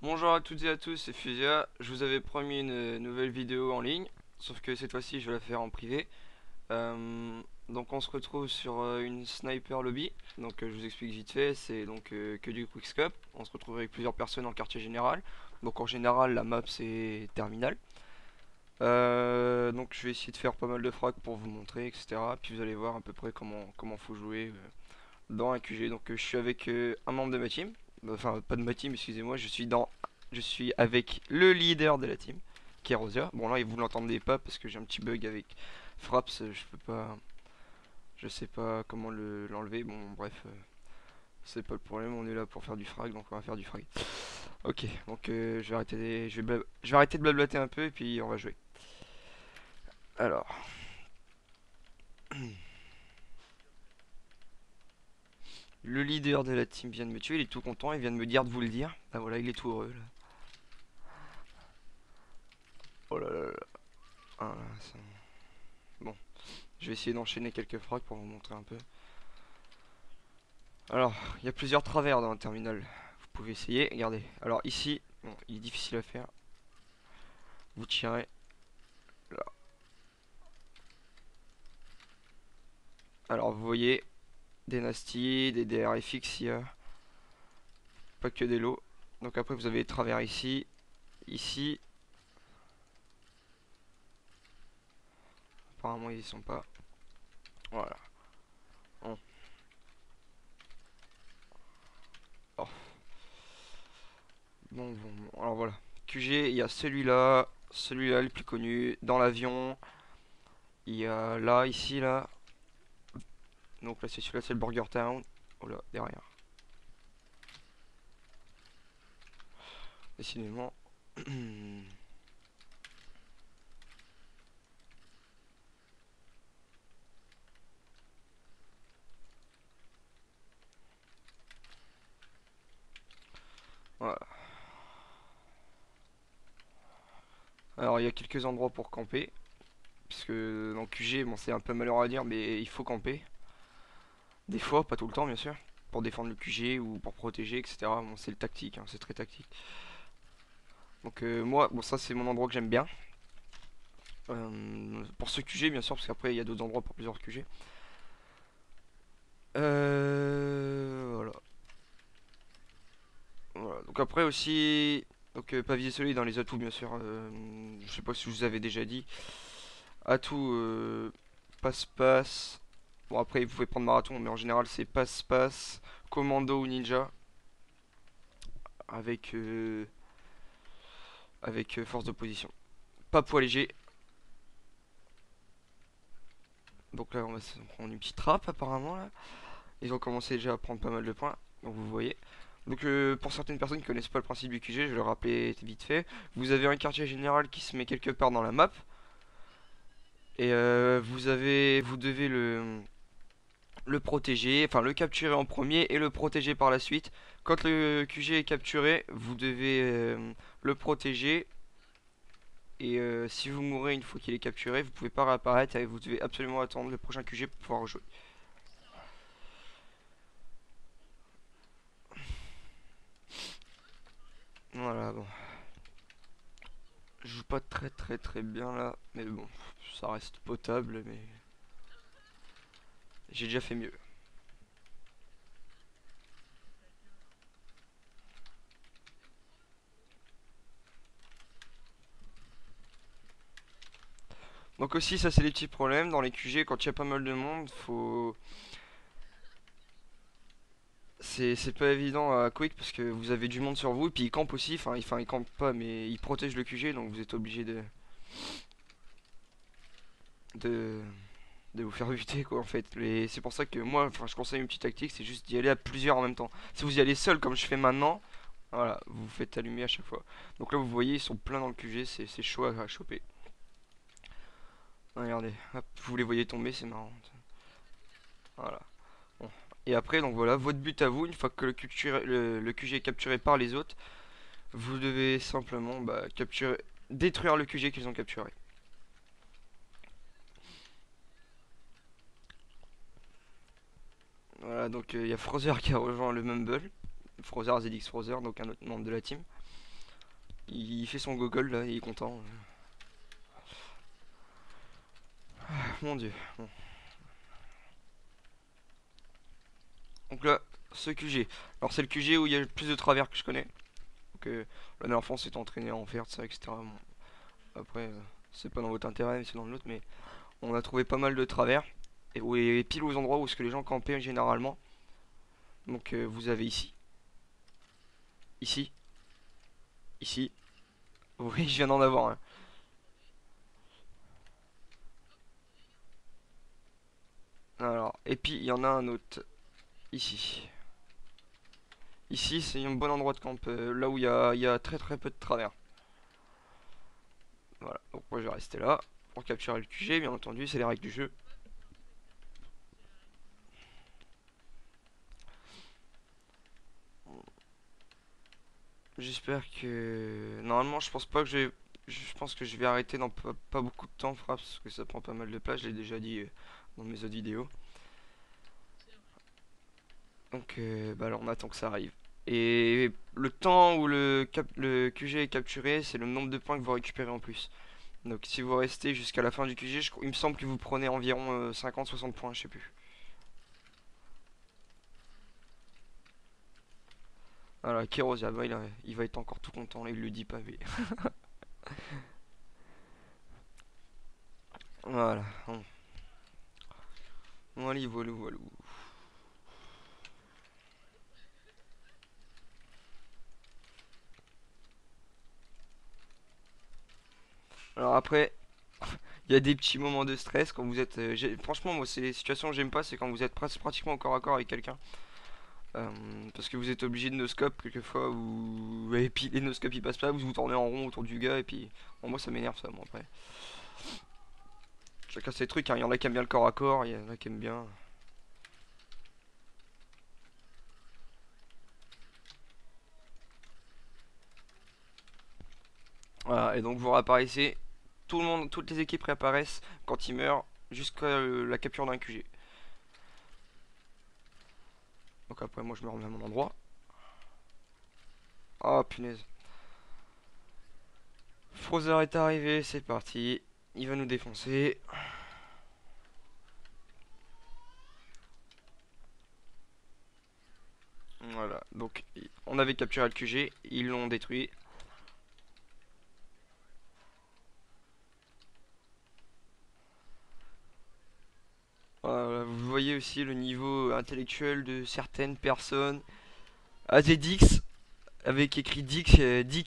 Bonjour à toutes et à tous, c'est Fusia. Je vous avais promis une nouvelle vidéo en ligne, sauf que cette fois-ci je vais la faire en privé. Donc on se retrouve sur une sniper lobby. Donc je vous explique vite fait, c'est donc que du quickscope. On se retrouve avec plusieurs personnes en quartier général. Donc en général la map c'est terminal. Donc je vais essayer de faire pas mal de frags pour vous montrer, etc. Puis vous allez voir à peu près comment faut jouer dans un QG. Donc je suis avec un membre de ma team. Enfin, pas de ma team, excusez-moi. Je suis avec le leader de la team, qui est Rosia. Bon là, vous l'entendez pas parce que j'ai un petit bug avec Fraps. Je peux pas, je sais pas comment l'enlever. Bon, bref, c'est pas le problème. On est là pour faire du frag, donc on va faire du frag. Ok, donc je vais arrêter de blablater un peu et puis on va jouer. Alors, le leader de la team vient de me tuer. Il est tout content. Il vient de me dire de vous le dire. Ah voilà, il est tout heureux là. Oh là là là. Ah, là, bon, je vais essayer d'enchaîner quelques frags pour vous montrer un peu. Alors, il y a plusieurs travers dans le terminal. Vous pouvez essayer, regardez. Alors ici, bon, il est difficile à faire. Vous tirez là. Alors vous voyez, des Nasty, des DRFX, il y a pas que des lots. Donc après vous avez les travers ici, ici. Apparemment ils y sont pas. Voilà. Bon. Oh. Bon. Alors voilà. QG, il y a celui-là le plus connu, dans l'avion. Il y a là, ici, là. Donc là c'est celui-là, c'est le Burger Town. Oh là, derrière. Décidément. Voilà. Alors il y a quelques endroits pour camper. Parce que dans QG, bon c'est un peu malheureux à dire, mais il faut camper. Des fois, pas tout le temps bien sûr. Pour défendre le QG ou pour protéger, etc. Bon c'est le tactique, hein, c'est très tactique. Donc moi, bon ça c'est mon endroit que j'aime bien. Pour ce QG bien sûr, parce qu'après il y a d'autres endroits pour plusieurs QG. Voilà. Voilà. Donc après aussi, donc pas viser celui dans les atouts bien sûr. Je sais pas si je vous avais déjà dit. Atout passe-passe. Bon après vous pouvez prendre marathon, mais en général c'est passe-passe, commando ou ninja avec force d'opposition. Pas poids léger. Donc là on va se prendre une petite trappe apparemment là. Ils ont commencé déjà à prendre pas mal de points. Donc vous voyez. Donc pour certaines personnes qui connaissent pas le principe du QG, je vais le rappeler vite fait. Vous avez un quartier général qui se met quelque part dans la map. Et vous devez le protéger, enfin le capturer en premier et le protéger par la suite. Quand le QG est capturé, vous devez le protéger. Et si vous mourrez une fois qu'il est capturé, vous pouvez pas réapparaître et vous devez absolument attendre le prochain QG pour pouvoir rejouer. Voilà, bon. Je joue pas très bien là, mais bon, ça reste potable, mais j'ai déjà fait mieux. Donc aussi, ça c'est des petits problèmes dans les QG quand il y a pas mal de monde, faut c'est pas évident à quick parce que vous avez du monde sur vous et puis ils campent aussi, enfin ils campent pas mais ils protègent le QG donc vous êtes obligé de de vous faire buter quoi en fait. Et c'est pour ça que moi enfin je conseille une petite tactique, c'est juste d'y aller à plusieurs en même temps. Si vous y allez seul comme je fais maintenant, voilà, vous vous faites allumer à chaque fois. Donc là vous voyez ils sont pleins dans le QG, c'est chaud à choper. Regardez, hop, vous les voyez tomber, c'est marrant. Voilà. Bon. Et après donc voilà, votre but à vous, une fois que le QG est capturé par les autres, vous devez simplement détruire le QG qu'ils ont capturé. Voilà, donc il y a Frozer qui a rejoint le Mumble. Frozer ZX Frozer, donc un autre membre de la team. Il fait son gogol là, il est content. Mon dieu. Bon. Donc là, ce QG. Alors c'est le QG où il y a le plus de travers que je connais. Donc la dernière fois on s'est entraîné à en faire ça, etc. Bon, après, c'est pas dans votre intérêt, mais c'est dans le nôtre. Mais on a trouvé pas mal de travers. Et, et pile aux endroits où ce que les gens campaient généralement. Donc vous avez ici, ici, ici. Oui, je viens d'en avoir un. Alors, et puis il y en a un autre ici. Ici, c'est un bon endroit de camp, là où il y a très très peu de travers. Voilà, donc moi je vais rester là pour capturer le QG, bien entendu, c'est les règles du jeu. J'espère que... Normalement, je pense pas que je pense que je vais arrêter dans pas beaucoup de temps, Fraps, parce que ça prend pas mal de place, je l'ai déjà dit dans mes autres vidéos. Donc, bah alors on attend que ça arrive. Et le temps où le QG est capturé, c'est le nombre de points que vous récupérez en plus. Donc si vous restez jusqu'à la fin du QG, il me semble que vous prenez environ 50-60 points, je sais plus. Voilà, Kéros, ah bah, il va être encore tout content, là, il le dit pas, mais... Voilà, bon. Voilà, voilà, voilà. Alors après, il y a des petits moments de stress quand vous êtes... franchement, moi, c'est les situations que j'aime pas, c'est quand vous êtes pratiquement au corps à corps avec quelqu'un. Euh, Parce que vous êtes obligé de no-scope quelquefois, ou... Et puis les no-scopes ils passent pas, vous vous tournez en rond autour du gars, et puis... Bon, moi ça m'énerve ça, moi après. Chacun ses trucs, hein. Il y en a qui aiment bien le corps à corps, il y en a qui aiment bien... Voilà, et donc vous réapparaissez, tout le monde, toutes les équipes réapparaissent quand ils meurent jusqu'à la capture d'un QG. Donc après moi je me remets à mon endroit. Oh punaise. Frozer est arrivé, c'est parti. Il va nous défoncer. Voilà, donc on avait capturé le QG, ils l'ont détruit. Vous voyez aussi le niveau intellectuel de certaines personnes. AZDix, avec écrit Dick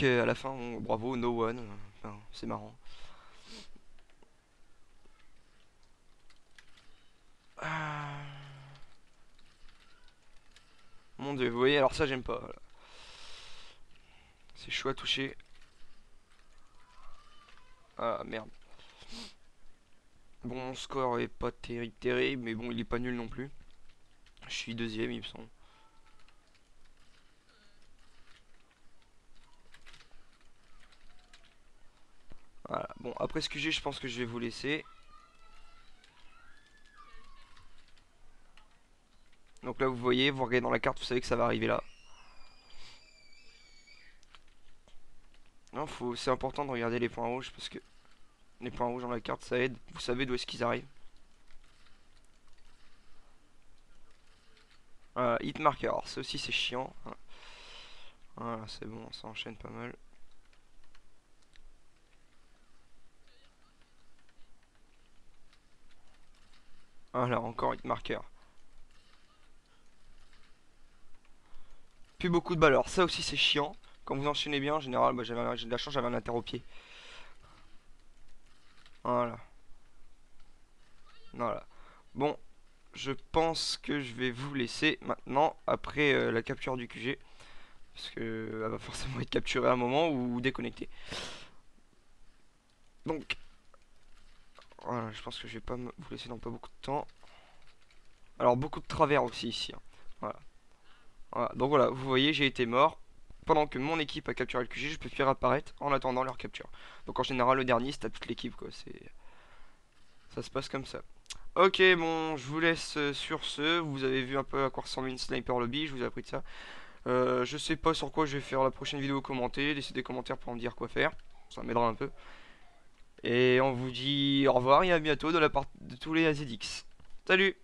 à la fin, bon, bravo, no one. Enfin, c'est marrant. Ah, mon dieu, vous voyez, alors ça j'aime pas. Voilà. C'est chaud à toucher. Ah merde. Bon, mon score est pas terrible, mais bon, il est pas nul non plus. Je suis deuxième, il me semble. Voilà. Bon, après ce QG, je pense que je vais vous laisser. Donc là, vous voyez, vous regardez dans la carte, vous savez que ça va arriver là. Non, c'est important de regarder les points rouges parce que les points rouges dans la carte, ça aide. Vous savez d'où est-ce qu'ils arrivent. Hit marker, alors ça aussi c'est chiant. Voilà, c'est bon, ça enchaîne pas mal. Voilà, encore hit marker. Plus beaucoup de balles, alors ça aussi c'est chiant. Quand vous enchaînez bien, en général, bah, j'ai de la chance, j'avais un inter au pied. Voilà, voilà. Bon, je pense que je vais vous laisser maintenant, après la capture du QG. Parce que elle va forcément être capturée à un moment ou déconnectée. Donc, voilà, je pense que je vais pas vous laisser dans pas beaucoup de temps. Alors, beaucoup de travers aussi ici, hein. Voilà. Voilà. Donc voilà, vous voyez, j'ai été mort. Pendant que mon équipe a capturé le QG, je peux faire apparaître en attendant leur capture. Donc en général, le dernier, c'est à toute l'équipe, quoi. Ça se passe comme ça. Ok, bon, je vous laisse sur ce. Vous avez vu un peu à quoi ressemble une sniper lobby, je vous ai appris de ça. Je sais pas sur quoi je vais faire la prochaine vidéo, commenter, laissez des commentaires pour me dire quoi faire, ça m'aidera un peu. Et on vous dit au revoir et à bientôt de la part de tous les AZX. Salut!